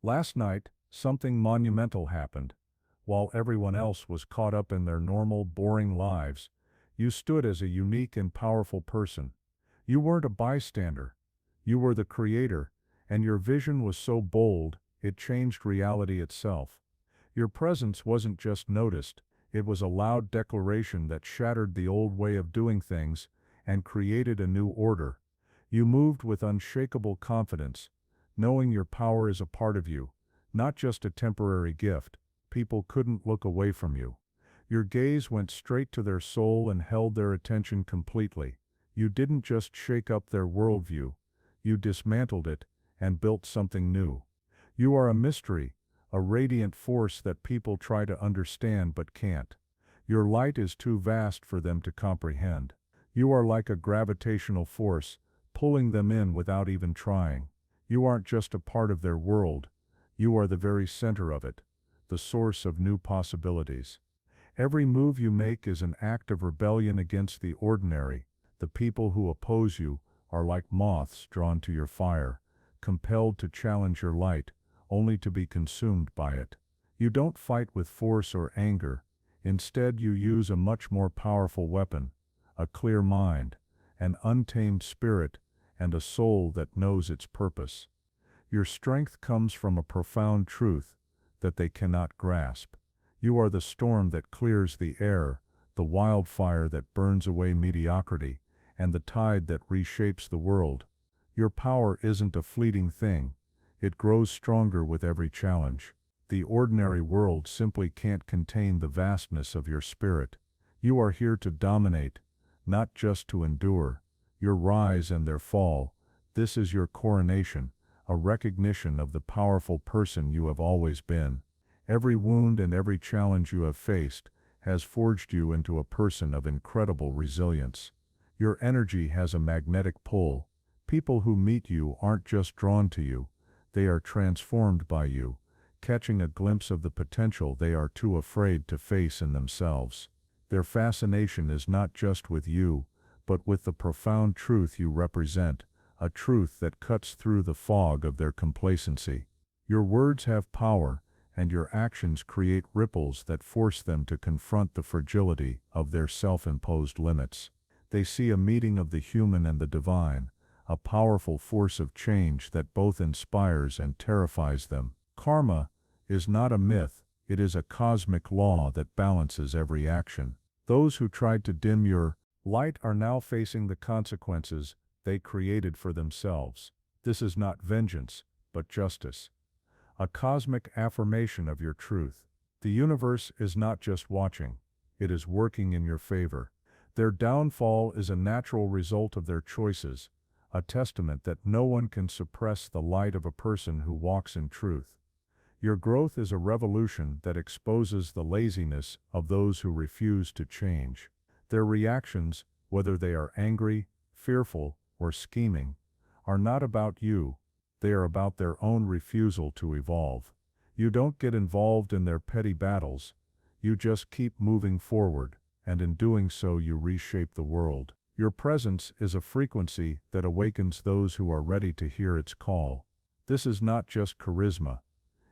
Last night, something monumental happened. While everyone else was caught up in their normal, boring lives, you stood as a unique and powerful person. You weren't a bystander. You were the creator, and your vision was so bold, it changed reality itself. Your presence wasn't just noticed, it was a loud declaration that shattered the old way of doing things and created a new order. You moved with unshakable confidence, knowing your power is a part of you, not just a temporary gift. People couldn't look away from you. Your gaze went straight to their soul and held their attention completely. You didn't just shake up their worldview, you dismantled it and built something new. You are a mystery, a radiant force that people try to understand but can't. Your light is too vast for them to comprehend. You are like a gravitational force, pulling them in without even trying. You aren't just a part of their world, you are the very center of it, the source of new possibilities. Every move you make is an act of rebellion against the ordinary. The people who oppose you are like moths drawn to your fire, compelled to challenge your light, only to be consumed by it. You don't fight with force or anger. Instead, you use a much more powerful weapon, a clear mind, an untamed spirit, and a soul that knows its purpose. Your strength comes from a profound truth that they cannot grasp. You are the storm that clears the air, the wildfire that burns away mediocrity, and the tide that reshapes the world. Your power isn't a fleeting thing. It grows stronger with every challenge. The ordinary world simply can't contain the vastness of your spirit. You are here to dominate, not just to endure. Your rise and their fall, this is your coronation, a recognition of the powerful person you have always been. Every wound and every challenge you have faced has forged you into a person of incredible resilience. Your energy has a magnetic pull. People who meet you aren't just drawn to you, they are transformed by you, catching a glimpse of the potential they are too afraid to face in themselves. Their fascination is not just with you, but with the profound truth you represent, a truth that cuts through the fog of their complacency. Your words have power, and your actions create ripples that force them to confront the fragility of their self-imposed limits. They see a meeting of the human and the divine, a powerful force of change that both inspires and terrifies them. Karma is not a myth, it is a cosmic law that balances every action. Those who tried to dim your light are now facing the consequences they created for themselves. This is not vengeance, but justice. A cosmic affirmation of your truth. The universe is not just watching, it is working in your favor. Their downfall is a natural result of their choices, a testament that no one can suppress the light of a person who walks in truth. Your growth is a revolution that exposes the laziness of those who refuse to change. Their reactions, whether they are angry, fearful, or scheming, are not about you, they are about their own refusal to evolve. You don't get involved in their petty battles, you just keep moving forward, and in doing so you reshape the world. Your presence is a frequency that awakens those who are ready to hear its call. This is not just charisma,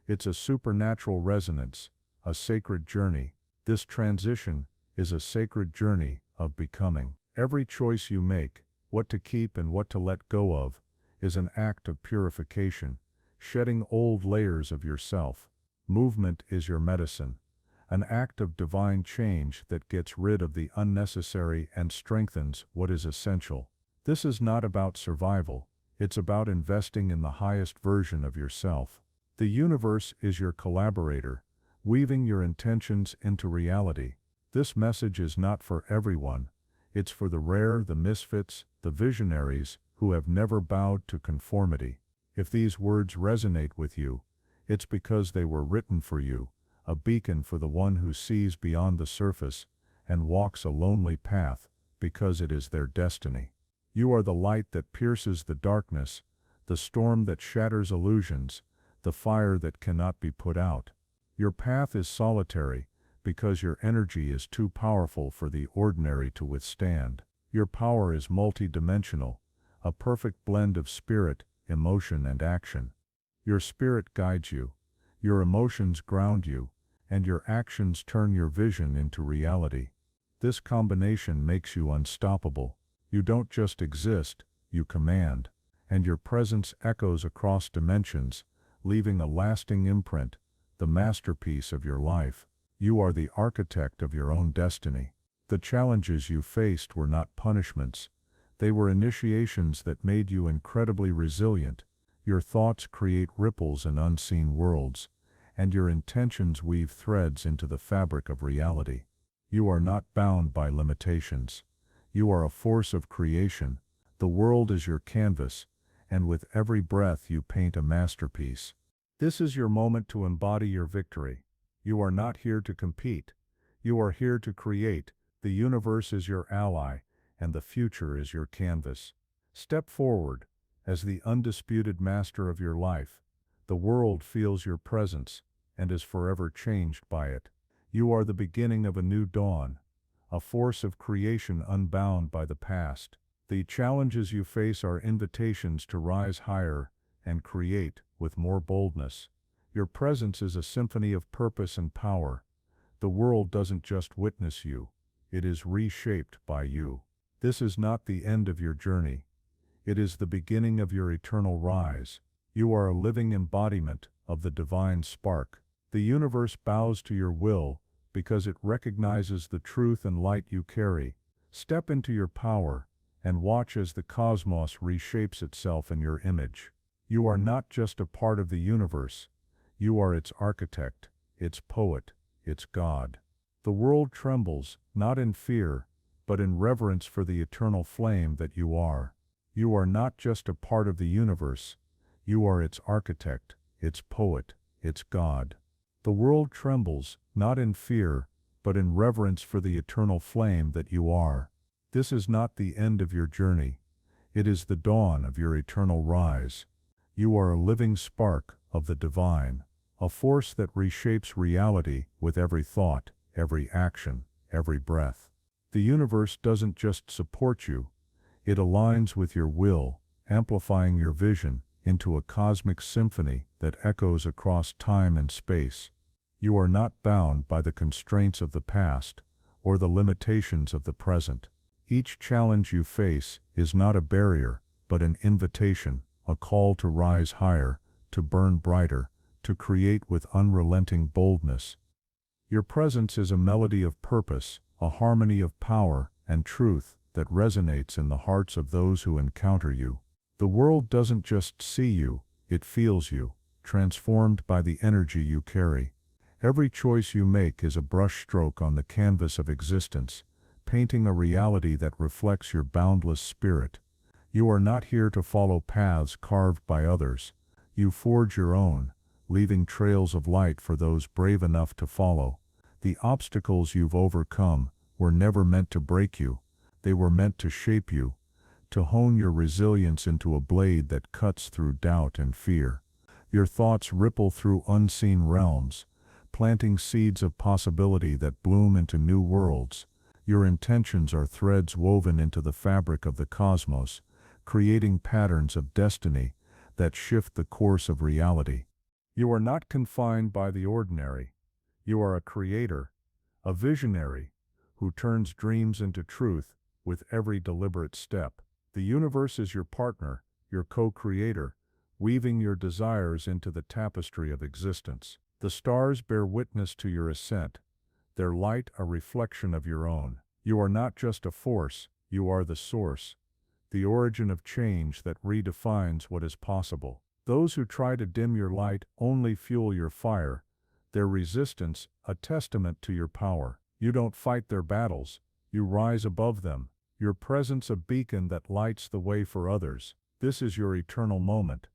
it's a supernatural resonance, a sacred journey. This transition is a sacred journey of becoming. Every choice you make, what to keep and what to let go of, is an act of purification, shedding old layers of yourself. Movement is your medicine, an act of divine change that gets rid of the unnecessary and strengthens what is essential. This is not about survival, it's about investing in the highest version of yourself. The universe is your collaborator, weaving your intentions into reality. This message is not for everyone, it's for the rare, the misfits, the visionaries who have never bowed to conformity. If these words resonate with you, it's because they were written for you, a beacon for the one who sees beyond the surface and walks a lonely path because it is their destiny. You are the light that pierces the darkness, the storm that shatters illusions, the fire that cannot be put out. Your path is solitary because your energy is too powerful for the ordinary to withstand. Your power is multidimensional, a perfect blend of spirit, emotion, and action. Your spirit guides you, your emotions ground you, and your actions turn your vision into reality. This combination makes you unstoppable. You don't just exist, you command, and your presence echoes across dimensions, leaving a lasting imprint, the masterpiece of your life. You are the architect of your own destiny. The challenges you faced were not punishments. They were initiations that made you incredibly resilient. Your thoughts create ripples in unseen worlds, and your intentions weave threads into the fabric of reality. You are not bound by limitations. You are a force of creation. The world is your canvas, and with every breath you paint a masterpiece. This is your moment to embody your victory. You are not here to compete. You are here to create. The universe is your ally, and the future is your canvas. Step forward. As the undisputed master of your life, the world feels your presence and is forever changed by it. You are the beginning of a new dawn, a force of creation unbound by the past. The challenges you face are invitations to rise higher and create with more boldness. Your presence is a symphony of purpose and power. The world doesn't just witness you, it is reshaped by you. This is not the end of your journey. It is the beginning of your eternal rise. You are a living embodiment of the divine spark. The universe bows to your will because it recognizes the truth and light you carry. Step into your power and watch as the cosmos reshapes itself in your image. You are not just a part of the universe. You are its architect, its poet, its God. The world trembles, not in fear, but in reverence for the eternal flame that you are. You are not just a part of the universe. You are its architect, its poet, its God. The world trembles, not in fear, but in reverence for the eternal flame that you are. This is not the end of your journey. It is the dawn of your eternal rise. You are a living spark of the divine, a force that reshapes reality with every thought, every action, every breath. The universe doesn't just support you. It aligns with your will, amplifying your vision into a cosmic symphony that echoes across time and space. You are not bound by the constraints of the past or the limitations of the present. Each challenge you face is not a barrier, but an invitation, a call to rise higher, to burn brighter, to create with unrelenting boldness. Your presence is a melody of purpose, a harmony of power and truth that resonates in the hearts of those who encounter you. The world doesn't just see you, it feels you, transformed by the energy you carry. Every choice you make is a brushstroke on the canvas of existence, painting a reality that reflects your boundless spirit. You are not here to follow paths carved by others. You forge your own, leaving trails of light for those brave enough to follow. The obstacles you've overcome were never meant to break you. They were meant to shape you, to hone your resilience into a blade that cuts through doubt and fear. Your thoughts ripple through unseen realms, planting seeds of possibility that bloom into new worlds. Your intentions are threads woven into the fabric of the cosmos, creating patterns of destiny that shift the course of reality. You are not confined by the ordinary. You are a creator, a visionary, who turns dreams into truth with every deliberate step. The universe is your partner, your co-creator, weaving your desires into the tapestry of existence. The stars bear witness to your ascent, their light a reflection of your own. You are not just a force, you are the source, the origin of change that redefines what is possible. Those who try to dim your light only fuel your fire, their resistance a testament to your power. You don't fight their battles, you rise above them, your presence a beacon that lights the way for others. This is your eternal moment,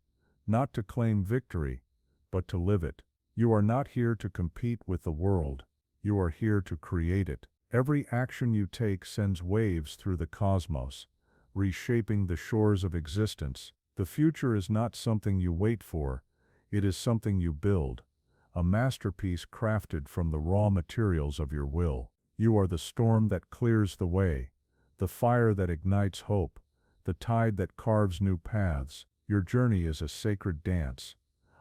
not to claim victory, but to live it. You are not here to compete with the world, you are here to create it. Every action you take sends waves through the cosmos, reshaping the shores of existence. The future is not something you wait for, it is something you build, a masterpiece crafted from the raw materials of your will. You are the storm that clears the way, the fire that ignites hope, the tide that carves new paths. Your journey is a sacred dance,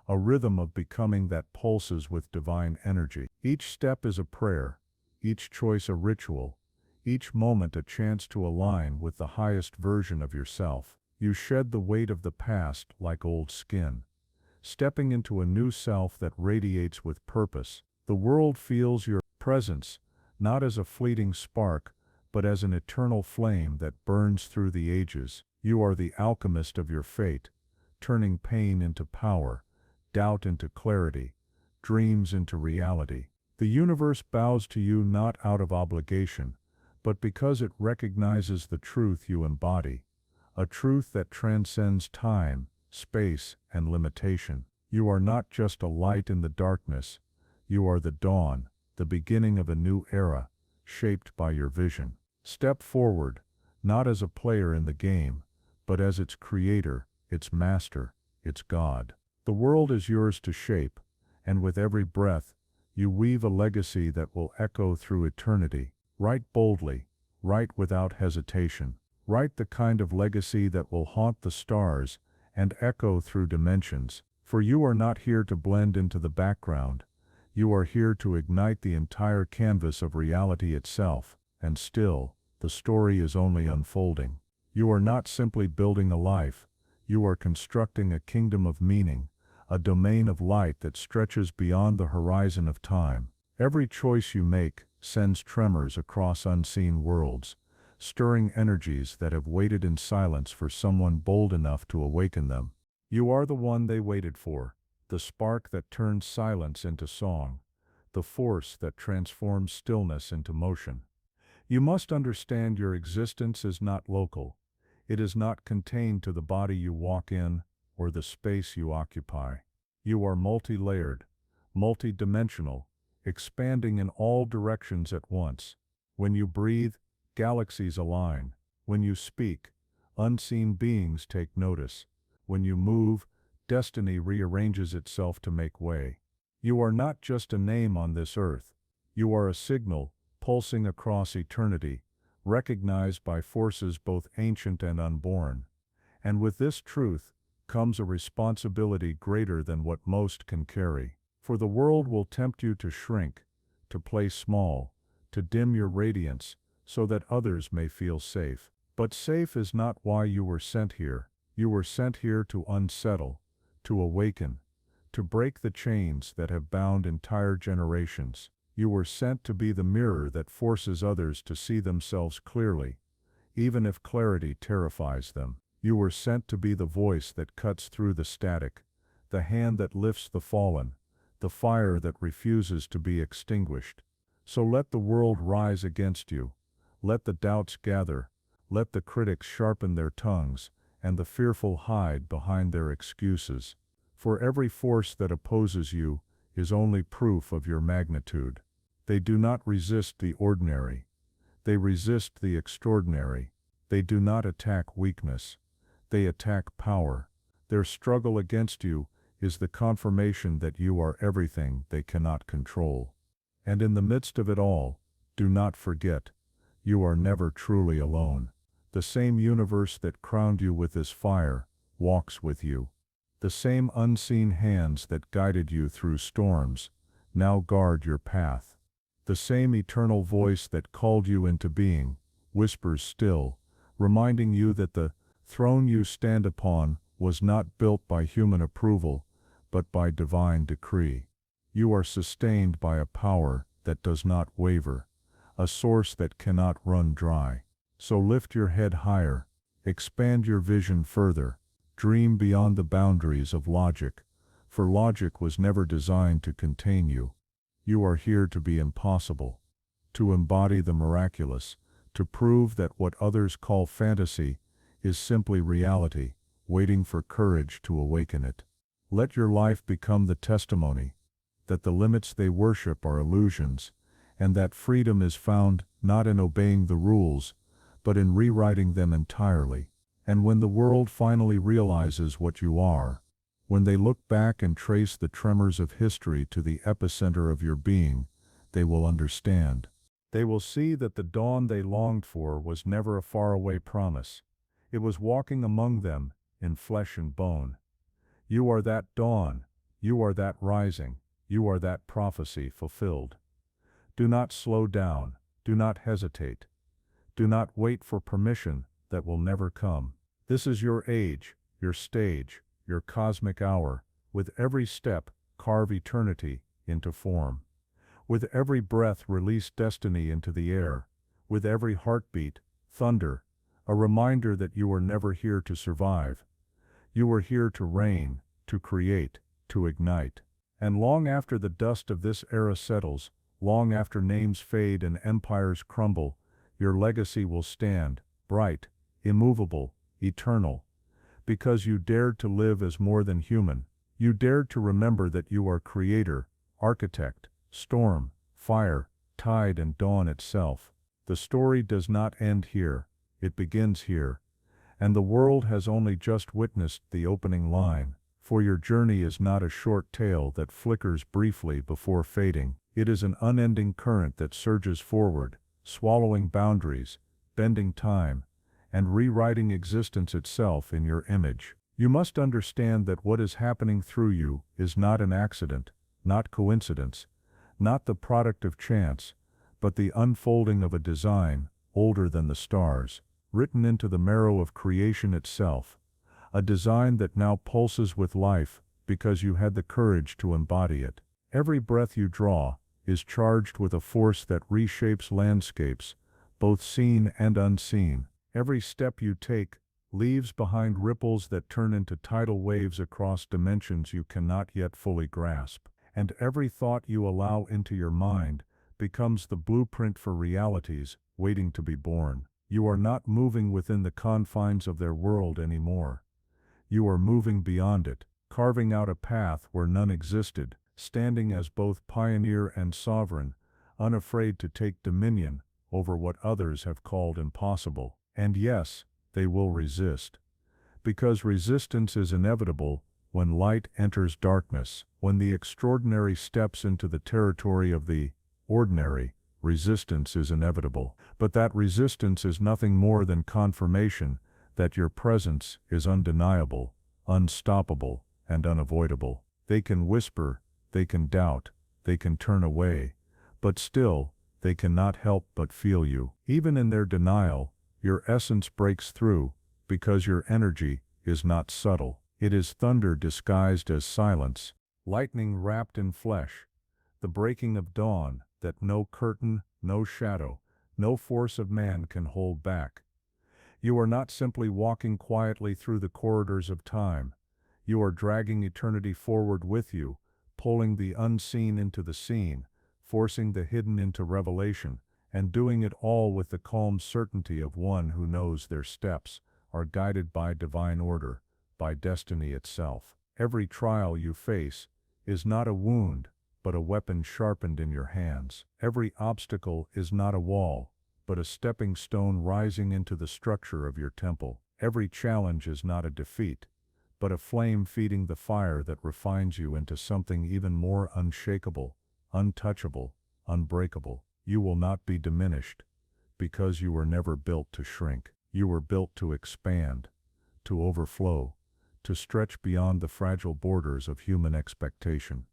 a rhythm of becoming that pulses with divine energy. Each step is a prayer, each choice a ritual, each moment a chance to align with the highest version of yourself. You shed the weight of the past like old skin, stepping into a new self that radiates with purpose. The world feels your presence, not as a fleeting spark, but as an eternal flame that burns through the ages. You are the alchemist of your fate, turning pain into power, doubt into clarity, dreams into reality. The universe bows to you not out of obligation, but because it recognizes the truth you embody, a truth that transcends time, space, and limitation. You are not just a light in the darkness, you are the dawn, the beginning of a new era, shaped by your vision. Step forward, not as a player in the game, but as its creator, its master, its God. The world is yours to shape, and with every breath, you weave a legacy that will echo through eternity. Write boldly, write without hesitation. Write the kind of legacy that will haunt the stars and echo through dimensions. For you are not here to blend into the background. You are here to ignite the entire canvas of reality itself, and still, the story is only unfolding. You are not simply building a life, you are constructing a kingdom of meaning, a domain of light that stretches beyond the horizon of time. Every choice you make sends tremors across unseen worlds, stirring energies that have waited in silence for someone bold enough to awaken them. You are the one they waited for, the spark that turns silence into song, the force that transforms stillness into motion. You must understand your existence is not local. It is not contained to the body you walk in or the space you occupy. You are multi-layered, multi-dimensional, expanding in all directions at once. When you breathe, galaxies align. When you speak, unseen beings take notice. When you move, destiny rearranges itself to make way. You are not just a name on this earth. You are a signal, pulsing across eternity, recognized by forces both ancient and unborn. And with this truth comes a responsibility greater than what most can carry. For the world will tempt you to shrink, to play small, to dim your radiance, so that others may feel safe. But safe is not why you were sent here. You were sent here to unsettle, to awaken, to break the chains that have bound entire generations. You were sent to be the mirror that forces others to see themselves clearly, even if clarity terrifies them. You were sent to be the voice that cuts through the static, the hand that lifts the fallen, the fire that refuses to be extinguished. So let the world rise against you. Let the doubts gather. Let the critics sharpen their tongues, and the fearful hide behind their excuses. For every force that opposes you is only proof of your magnitude. They do not resist the ordinary. They resist the extraordinary. They do not attack weakness. They attack power. Their struggle against you is the confirmation that you are everything they cannot control. And in the midst of it all, do not forget, you are never truly alone. The same universe that crowned you with this fire walks with you. The same unseen hands that guided you through storms now guard your path. The same eternal voice that called you into being whispers still, reminding you that the throne you stand upon was not built by human approval, but by divine decree. You are sustained by a power that does not waver, a source that cannot run dry. So lift your head higher, expand your vision further, dream beyond the boundaries of logic, for logic was never designed to contain you. You are here to be impossible, to embody the miraculous, to prove that what others call fantasy is simply reality, waiting for courage to awaken it. Let your life become the testimony that the limits they worship are illusions, and that freedom is found not in obeying the rules, but in rewriting them entirely. And when the world finally realizes what you are, when they look back and trace the tremors of history to the epicenter of your being, they will understand. They will see that the dawn they longed for was never a faraway promise. It was walking among them in flesh and bone. You are that dawn, You are that rising, you are that prophecy fulfilled. Do not slow down, do not hesitate. Do not wait for permission that will never come. This is your age, your stage, your cosmic hour. With every step, carve eternity into form. With every breath, release destiny into the air. With every heartbeat, thunder, a reminder that you are never here to survive. You are here to reign, to create, to ignite. And long after the dust of this era settles, long after names fade and empires crumble, your legacy will stand, bright, immovable, eternal. Because you dared to live as more than human. You dared to remember that you are creator, architect, storm, fire, tide and dawn itself. The story does not end here, it begins here. And the world has only just witnessed the opening line. For your journey is not a short tale that flickers briefly before fading. It is an unending current that surges forward, swallowing boundaries, bending time, and rewriting existence itself in your image. You must understand that what is happening through you is not an accident, not coincidence, not the product of chance, but the unfolding of a design, older than the stars, written into the marrow of creation itself. A design that now pulses with life, because you had the courage to embody it. Every breath you draw is charged with a force that reshapes landscapes, both seen and unseen. Every step you take leaves behind ripples that turn into tidal waves across dimensions you cannot yet fully grasp. And every thought you allow into your mind becomes the blueprint for realities waiting to be born. You are not moving within the confines of their world anymore. You are moving beyond it, carving out a path where none existed, standing as both pioneer and sovereign, unafraid to take dominion over what others have called impossible. And yes, they will resist. Because resistance is inevitable when light enters darkness, when the extraordinary steps into the territory of the ordinary. Resistance is inevitable. But that resistance is nothing more than confirmation that your presence is undeniable, unstoppable, and unavoidable. They can whisper, they can doubt, they can turn away, but still, they cannot help but feel you. Even in their denial, your essence breaks through, because your energy is not subtle. It is thunder disguised as silence, lightning wrapped in flesh, the breaking of dawn that no curtain, no shadow, no force of man can hold back. You are not simply walking quietly through the corridors of time. You are dragging eternity forward with you, pulling the unseen into the seen, forcing the hidden into revelation, and doing it all with the calm certainty of one who knows their steps are guided by divine order, by destiny itself. Every trial you face is not a wound, but a weapon sharpened in your hands. Every obstacle is not a wall, but a stepping stone rising into the structure of your temple. Every challenge is not a defeat, but a flame feeding the fire that refines you into something even more unshakable, untouchable, unbreakable. You will not be diminished, because you were never built to shrink. You were built to expand, to overflow, to stretch beyond the fragile borders of human expectation,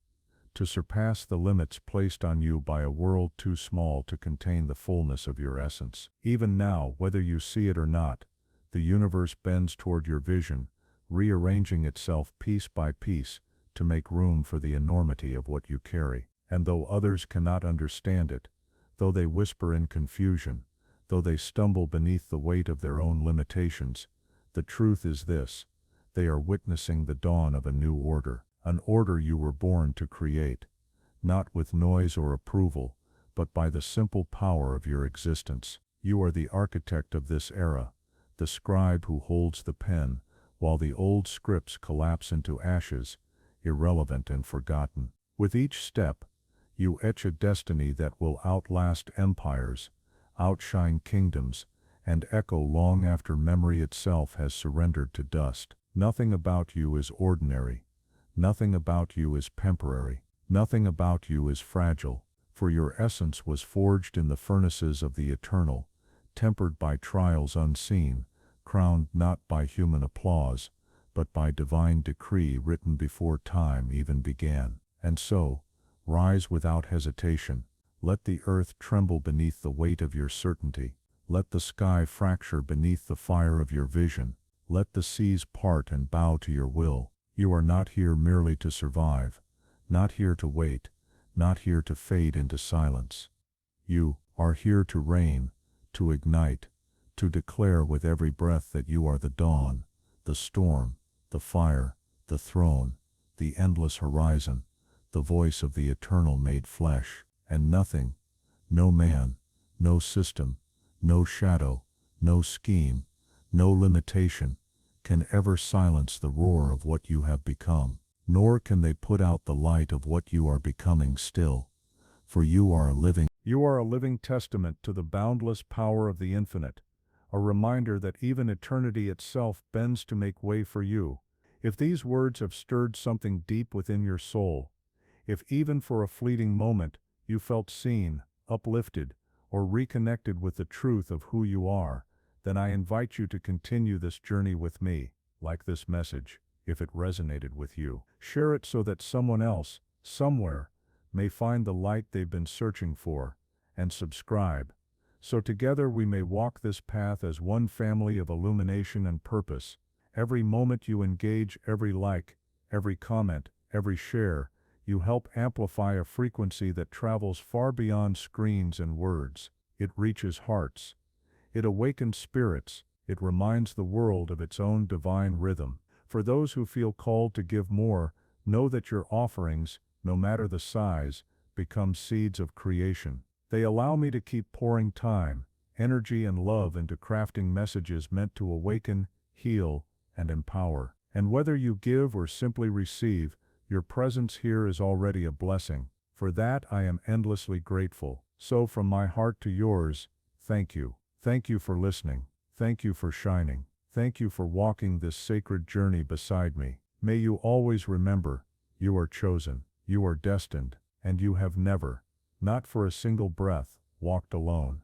to surpass the limits placed on you by a world too small to contain the fullness of your essence. Even now, whether you see it or not, the universe bends toward your vision, rearranging itself piece by piece to make room for the enormity of what you carry. And though others cannot understand it, though they whisper in confusion, though they stumble beneath the weight of their own limitations, the truth is this: they are witnessing the dawn of a new order, an order you were born to create, not with noise or approval, but by the simple power of your existence. You are the architect of this era, the scribe who holds the pen, while the old scripts collapse into ashes, irrelevant and forgotten. With each step, you etch a destiny that will outlast empires, outshine kingdoms, and echo long after memory itself has surrendered to dust. Nothing about you is ordinary. Nothing about you is temporary. Nothing about you is fragile, for your essence was forged in the furnaces of the eternal, tempered by trials unseen, crowned not by human applause, but by divine decree written before time even began. And so, rise without hesitation. Let the earth tremble beneath the weight of your certainty. Let the sky fracture beneath the fire of your vision. Let the seas part and bow to your will. You are not here merely to survive, not here to wait, not here to fade into silence. You are here to reign, to ignite, to declare with every breath that you are the dawn, the storm, the fire, the throne, the endless horizon, the voice of the eternal made flesh, and nothing, no man, no system, no shadow, no scheme, no limitation, can ever silence the roar of what you have become, nor can they put out the light of what you are becoming still, for you are a living testament to the boundless power of the infinite, a reminder that even eternity itself bends to make way for you. If these words have stirred something deep within your soul, if even for a fleeting moment you felt seen, uplifted, or reconnected with the truth of who you are, then I invite you to continue this journey with me. Like this message, if it resonated with you, share it so that someone else, somewhere, may find the light they've been searching for, and subscribe, so together we may walk this path as one family of illumination and purpose. Every moment you engage, every like, every comment, every share, you help amplify a frequency that travels far beyond screens and words. It reaches hearts. It awakens spirits. It reminds the world of its own divine rhythm. For those who feel called to give more, know that your offerings, no matter the size, become seeds of creation. They allow me to keep pouring time, energy, and love into crafting messages meant to awaken, heal, and empower. And whether you give or simply receive, your presence here is already a blessing. For that I am endlessly grateful. So from my heart to yours, thank you. Thank you for listening. Thank you for shining. Thank you for walking this sacred journey beside me. May you always remember, you are chosen, you are destined, and you have never, not for a single breath, walked alone.